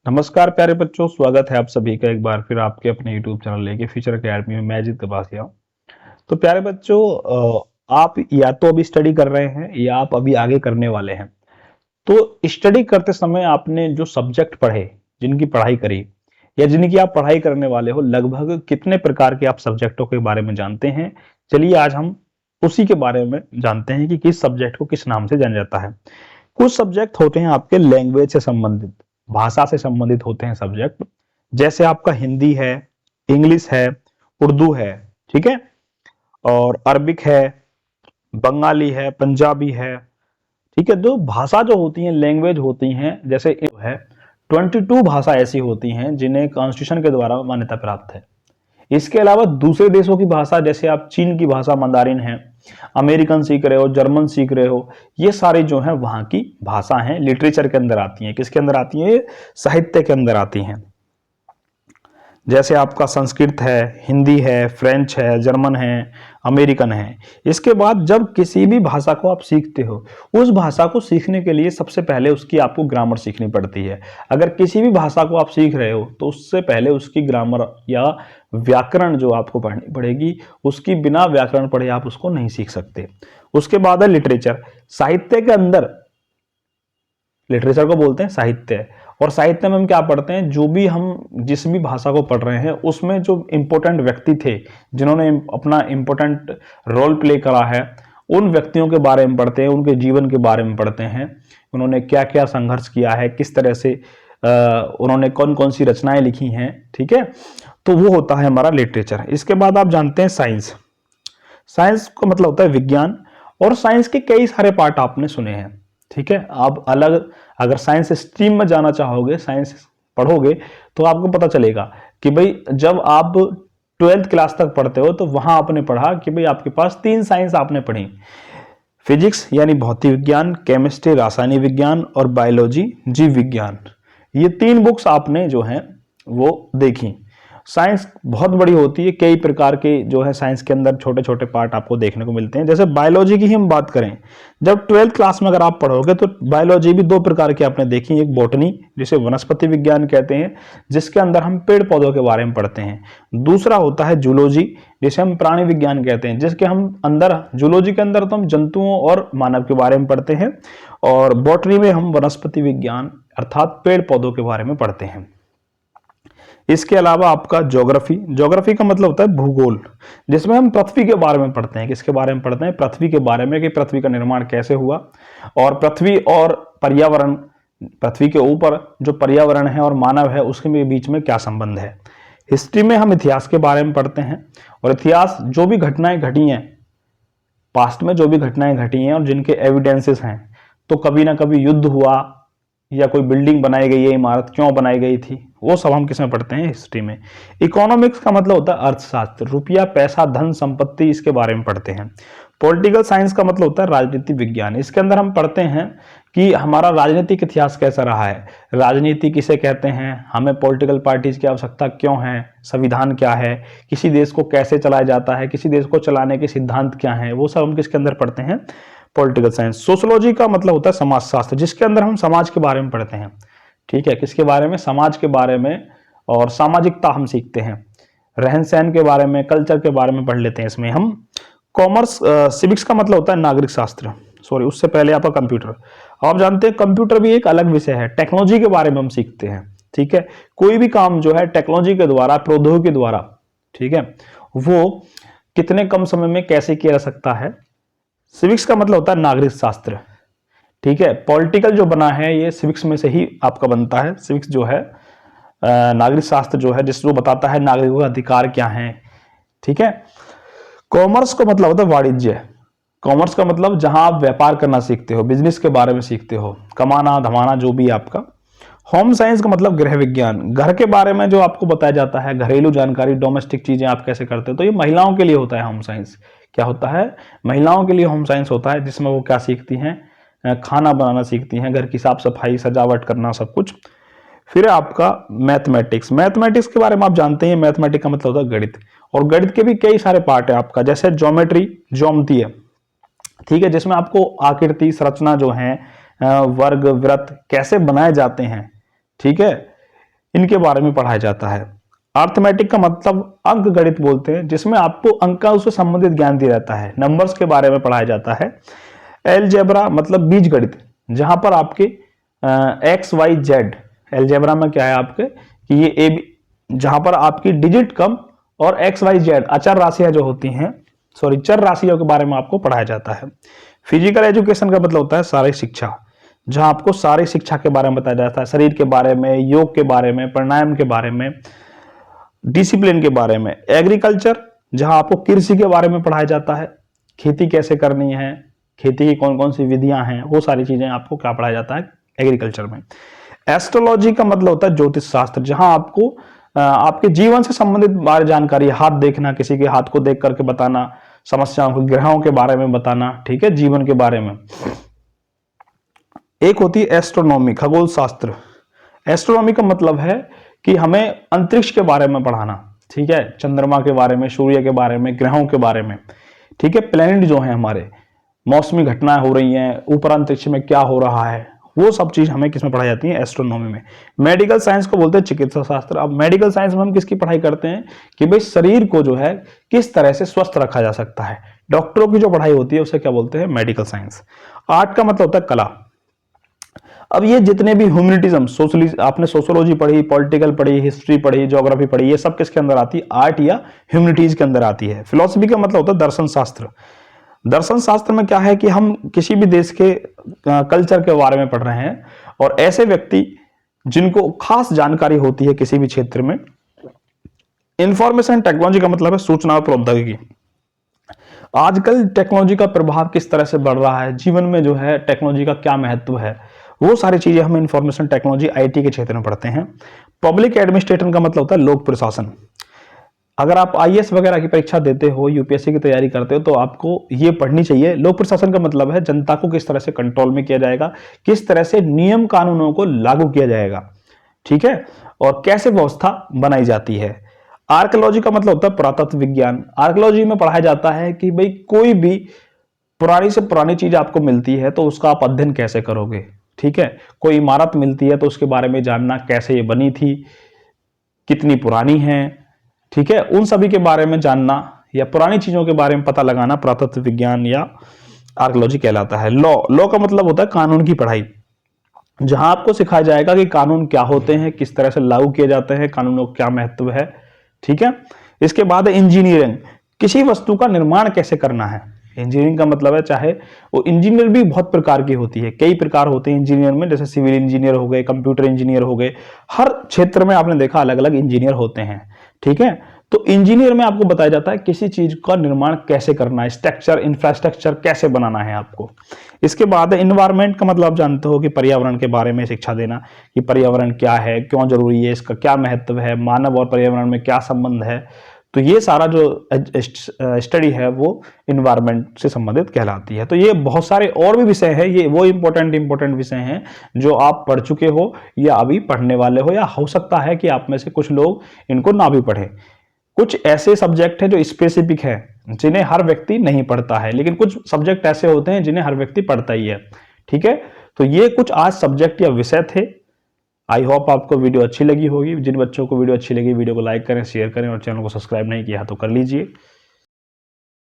नमस्कार प्यारे बच्चों, स्वागत है आप सभी का एक बार फिर आपके अपने YouTube चैनल लेके फ्यूचर अकेडमी में। मैं अजीत त्रिपाठी हूँ। तो प्यारे बच्चों, आप या तो अभी स्टडी कर रहे हैं या आप अभी आगे करने वाले हैं। तो स्टडी करते समय आपने जो सब्जेक्ट पढ़े, जिनकी पढ़ाई करी या जिनकी आप पढ़ाई करने वाले हो, लगभग कितने प्रकार के आप सब्जेक्टों के बारे में जानते हैं? चलिए आज हम उसी के बारे में जानते हैं कि किस सब्जेक्ट को किस नाम से जाना जाता है। कुछ सब्जेक्ट होते हैं आपके लैंग्वेज से संबंधित, भाषा से संबंधित होते हैं सब्जेक्ट। जैसे आपका हिंदी है, इंग्लिश है, उर्दू है, ठीक है, और अरबिक है, बंगाली है, पंजाबी है, ठीक है। तो भाषा जो होती है, लैंग्वेज होती हैं, जैसे है 22 भाषा ऐसी होती हैं जिन्हें कॉन्स्टिट्यूशन के द्वारा मान्यता प्राप्त है। इसके अलावा दूसरे देशों की भाषा, जैसे आप चीन की भाषा मंदारिन है, अमेरिकन सीख रहे हो, जर्मन सीख रहे हो, ये सारी जो है वहां की भाषा हैं, लिटरेचर के अंदर आती हैं। किसके अंदर आती हैं? साहित्य के अंदर आती हैं। जैसे आपका संस्कृत है, हिंदी है, फ्रेंच है, जर्मन है, अमेरिकन है। इसके बाद जब किसी भी भाषा को आप सीखते हो, उस भाषा को सीखने के लिए सबसे पहले उसकी आपको ग्रामर सीखनी पड़ती है। अगर किसी भी भाषा को आप सीख रहे हो तो उससे पहले उसकी ग्रामर या व्याकरण जो आपको पढ़नी पड़ेगी, उसकी बिना व्याकरण पढ़े आप उसको नहीं सीख सकते। उसके बाद है लिटरेचर। साहित्य के अंदर, लिटरेचर को बोलते हैं साहित्य। और साहित्य में हम क्या पढ़ते हैं? जो भी हम जिस भी भाषा को पढ़ रहे हैं उसमें जो इंपॉर्टेंट व्यक्ति थे, जिन्होंने अपना इंपॉर्टेंट रोल प्ले करा है, उन व्यक्तियों के बारे में पढ़ते हैं, उनके जीवन के बारे में पढ़ते हैं। उन्होंने क्या क्या संघर्ष किया है, किस तरह से उन्होंने कौन कौन सी रचनाएं लिखी हैं, ठीक है। तो वो होता है हमारा लिटरेचर। इसके बाद आप जानते हैं साइंस। साइंस का मतलब होता है विज्ञान। और साइंस के कई सारे पार्ट आपने सुने हैं, ठीक है। आप अलग अगर साइंस स्ट्रीम में जाना चाहोगे, साइंस पढ़ोगे, तो आपको पता चलेगा कि भाई जब आप 12th क्लास तक पढ़ते हो तो वहां आपने पढ़ा कि भाई आपके पास 3 साइंस आपने पढ़ी। फिजिक्स यानी भौतिक विज्ञान, केमिस्ट्री रासायनिक विज्ञान, और बायोलॉजी जीव विज्ञान। ये 3 बुक्स आपने जो है वो देखी। साइंस बहुत बड़ी होती है, कई प्रकार के जो है साइंस के अंदर छोटे छोटे पार्ट आपको देखने को मिलते हैं। जैसे बायोलॉजी की ही हम बात करें, जब 12th क्लास में अगर आप पढ़ोगे तो बायोलॉजी भी 2 प्रकार की आपने देखी। एक बॉटनी, जिसे वनस्पति विज्ञान कहते हैं, जिसके अंदर हम पेड़ पौधों के बारे में पढ़ते हैं। दूसरा होता है जूलॉजी, जिसे हम प्राणी विज्ञान कहते हैं, जिसके हम अंदर जूलॉजी के अंदर तो हम जंतुओं और मानव के बारे में पढ़ते हैं, और बॉटनी में हम वनस्पति विज्ञान अर्थात पेड़ पौधों के बारे में पढ़ते हैं। इसके अलावा आपका ज्योग्राफी। ज्योग्राफी का मतलब होता है भूगोल, जिसमें हम पृथ्वी के बारे में पढ़ते हैं। किसके बारे में पढ़ते हैं? पृथ्वी के बारे में, कि पृथ्वी का निर्माण कैसे हुआ, और पृथ्वी और पर्यावरण, पृथ्वी के ऊपर जो पर्यावरण है और मानव है उसके बीच में क्या संबंध है। हिस्ट्री में हम इतिहास के बारे में पढ़ते हैं, और इतिहास जो भी घटनाएं घटी हैं, पास्ट में जो भी घटनाएं घटी हैं और जिनके एविडेंसेस हैं, तो कभी ना कभी युद्ध हुआ या कोई बिल्डिंग बनाई गई है, इमारत क्यों बनाई गई थी, वो सब हम किसमें पढ़ते हैं? हिस्ट्री में। इकोनॉमिक्स का मतलब होता है अर्थशास्त्र, रुपया, पैसा, धन, संपत्ति, इसके बारे में पढ़ते हैं। पॉलिटिकल साइंस का मतलब होता है राजनीति विज्ञान। इसके अंदर हम पढ़ते हैं कि हमारा राजनीतिक इतिहास कैसा रहा है, राजनीति किसे कहते हैं, हमें पॉलिटिकल पार्टीज की आवश्यकता क्यों है, संविधान क्या है, किसी देश को कैसे चलाया जाता है, किसी देश को चलाने के सिद्धांत क्या हैं, वो सब हम किसके अंदर पढ़ते हैं? Political science. सोशोलॉजी का मतलब होता है समाजशास्त्र, जिसके अंदर हम समाज के बारे में पढ़ते हैं, ठीक है। किसके बारे में? समाज के बारे में, और सामाजिकता हम सीखते हैं, रहन सहन के बारे में, कल्चर के बारे में पढ़ लेते हैं इसमें हम। कॉमर्स, सिविक्स का मतलब होता है नागरिक शास्त्र। सॉरी, उससे पहले आपका कंप्यूटर। आप जानते हैं कंप्यूटर भी एक अलग विषय है, टेक्नोलॉजी के बारे में हम सीखते हैं, ठीक है। कोई भी काम जो है टेक्नोलॉजी के द्वारा, प्रौद्योगिकी के द्वारा, ठीक है, वो कितने कम समय में कैसे किया जा सकता है। सिविक्स का मतलब होता है नागरिक शास्त्र, ठीक है। पॉलिटिकल जो बना है ये सिविक्स में से ही आपका बनता है। सिविक्स जो है नागरिक शास्त्र जो है, जिसको बताता है नागरिकों का अधिकार क्या है, ठीक है। कॉमर्स का मतलब होता है वाणिज्य। कॉमर्स का मतलब जहां आप व्यापार करना सीखते हो, बिजनेस के बारे में सीखते हो, कमाना धमाना जो भी आपका। होम साइंस का मतलब गृह विज्ञान, घर के बारे में जो आपको बताया जाता है, घरेलू जानकारी, डोमेस्टिक चीजें आप कैसे करते हो, तो ये महिलाओं के लिए होता है होम साइंस। क्या होता है? महिलाओं के लिए होम साइंस होता है, जिसमें वो क्या सीखती हैं? खाना बनाना सीखती हैं, घर की साफ सफाई, सजावट करना, सब कुछ। फिर आपका मैथमेटिक्स। मैथमेटिक्स के बारे में आप जानते हैं, मैथमेटिक्स का मतलब होता है गणित, और गणित के भी कई सारे पार्ट है आपका। जैसे ज्योमेट्री, ज्योमिति है, ठीक है, जिसमें आपको आकृति, संरचना जो है, वर्ग, वृत्त कैसे बनाए जाते हैं, ठीक है, इनके बारे में पढ़ाया जाता है। अर्थमेटिक का मतलब अंक गणित बोलते हैं, जिसमें आपको अंकों से संबंधित ज्ञान दिया जाता है, नंबर्स के बारे में पढ़ाया जाता है। एलजेब्रा मतलब बीज गणित, जहां पर आपके एक्स वाई जेड, एलजेब्रा में क्या है आपके कि ये ए, जहां पर आपकी डिजिट कम और एक्स वाई जेड अचर राशियां जो होती हैं, सॉरी चर राशियों के बारे में आपको पढ़ाया जाता है। फिजिकल एजुकेशन का मतलब होता है शारीरिक शिक्षा, जहां आपको शारीरिक शिक्षा के बारे में बताया जाता है, शरीर के बारे में, योग के बारे में, प्राणायाम के बारे में, डिसिप्लिन के बारे में। एग्रीकल्चर, जहां आपको कृषि के बारे में पढ़ाया जाता है, खेती कैसे करनी है, खेती की कौन कौन सी विधियां हैं, वो सारी चीजें आपको क्या पढ़ाया जाता है एग्रीकल्चर में। एस्ट्रोलॉजी का मतलब होता है ज्योतिष शास्त्र, जहां आपको आपके जीवन से संबंधित बारे जानकारी, हाथ देखना, किसी के हाथ को देख करके बताना, समस्याओं को, ग्रहों के बारे में बताना, ठीक है, जीवन के बारे में। एक होती है एस्ट्रोनॉमी, खगोल शास्त्र। एस्ट्रोनॉमी का मतलब है कि हमें अंतरिक्ष के बारे में पढ़ाना, ठीक है, चंद्रमा के बारे में, सूर्य के बारे में, ग्रहों के बारे में, ठीक है, प्लेनेट जो है हमारे, मौसमी घटनाएं हो रही हैं, ऊपर अंतरिक्ष में क्या हो रहा है, वो सब चीज हमें किसमें पढ़ाई जाती है, एस्ट्रोनॉमी में। मेडिकल साइंस को बोलते हैं चिकित्सा शास्त्र। अब मेडिकल साइंस में हम किसकी पढ़ाई करते हैं कि भाई शरीर को जो है किस तरह से स्वस्थ रखा जा सकता है, डॉक्टरों की जो पढ़ाई होती है उसे क्या बोलते हैं, मेडिकल साइंस। आर्ट का मतलब होता है कला। अब ये जितने भी ह्यूमैनिटिज्म, सोशलिस्ट, आपने सोशियोलॉजी पढ़ी, पॉलिटिकल पढ़ी, हिस्ट्री पढ़ी, ज्योग्राफी पढ़ी, ये सब किसके अंदर आती है, आर्ट या ह्यूमैनिटीज के अंदर आती है। फिलोसफी का मतलब होता है दर्शन शास्त्र। दर्शन शास्त्र में क्या है कि हम किसी भी देश के कल्चर के बारे में पढ़ रहे हैं, और ऐसे व्यक्ति जिनको खास जानकारी होती है किसी भी क्षेत्र में। इंफॉर्मेशन टेक्नोलॉजी का मतलब है सूचना और प्रौद्योगिकी। आजकल टेक्नोलॉजी का प्रभाव किस तरह से बढ़ रहा है, जीवन में जो है टेक्नोलॉजी का क्या महत्व है, वो सारी चीजें हम इंफॉर्मेशन टेक्नोलॉजी आईटी के क्षेत्र में पढ़ते हैं। पब्लिक एडमिनिस्ट्रेशन का मतलब होता है लोक प्रशासन। अगर आप आईएएस वगैरह की परीक्षा देते हो, यूपीएससी की तैयारी करते हो, तो आपको ये पढ़नी चाहिए। लोक प्रशासन का मतलब है जनता को किस तरह से कंट्रोल में किया जाएगा, किस तरह से नियम कानूनों को लागू किया जाएगा, ठीक है, और कैसे व्यवस्था बनाई जाती है। आर्कियोलॉजी का मतलब होता है पुरातत्व विज्ञान। आर्कियोलॉजी में पढ़ाया जाता है कि भाई कोई भी पुरानी से पुरानी चीज आपको मिलती है तो उसका आप अध्ययन कैसे करोगे, ठीक है, कोई इमारत मिलती है तो उसके बारे में जानना, कैसे ये बनी थी, कितनी पुरानी है, ठीक है, उन सभी के बारे में जानना या पुरानी चीजों के बारे में पता लगाना पुरातत्व विज्ञान या आर्कियोलॉजी कहलाता है। लॉ का मतलब होता है कानून की पढ़ाई, जहां आपको सिखाया जाएगा कि कानून क्या होते हैं, किस तरह से लागू किए जाते हैं, कानूनों का क्या महत्व है, ठीक है। इसके बाद इंजीनियरिंग, किसी वस्तु का निर्माण कैसे करना है। इंजीनियरिंग का मतलब है, चाहे वो इंजीनियर भी बहुत प्रकार की होती है, कई प्रकार होते हैं इंजीनियर में, जैसे सिविल इंजीनियर हो गए, कंप्यूटर इंजीनियर हो गए, हर क्षेत्र में आपने देखा अलग अलग इंजीनियर होते हैं, ठीक है। तो इंजीनियर में आपको बताया जाता है किसी चीज का निर्माण कैसे करना है, स्ट्रक्चर, इंफ्रास्ट्रक्चर कैसे बनाना है आपको। इसके बाद इन्वायरमेंट का मतलब आप जानते हो कि पर्यावरण के बारे में शिक्षा देना, कि पर्यावरण क्या है, क्यों जरूरी है, इसका क्या महत्व है, मानव और पर्यावरण में क्या संबंध है। तो ये सारा जो स्टडी है वो इन्वायरमेंट से संबंधित कहलाती है। तो ये बहुत सारे और भी विषय हैं, ये वो इंपॉर्टेंट विषय हैं जो आप पढ़ चुके हो या अभी पढ़ने वाले हो, या हो सकता है कि आप में से कुछ लोग इनको ना भी पढ़े। कुछ ऐसे सब्जेक्ट हैं जो स्पेसिफिक है, जिन्हें हर व्यक्ति नहीं पढ़ता है, लेकिन कुछ सब्जेक्ट ऐसे होते हैं जिन्हें हर व्यक्ति पढ़ता ही है, ठीक है। तो ये कुछ आज सब्जेक्ट या विषय थे। आई होप आपको वीडियो अच्छी लगी होगी। जिन बच्चों को वीडियो अच्छी लगी, वीडियो को लाइक करें, शेयर करें, और चैनल को सब्सक्राइब नहीं किया तो कर लीजिए।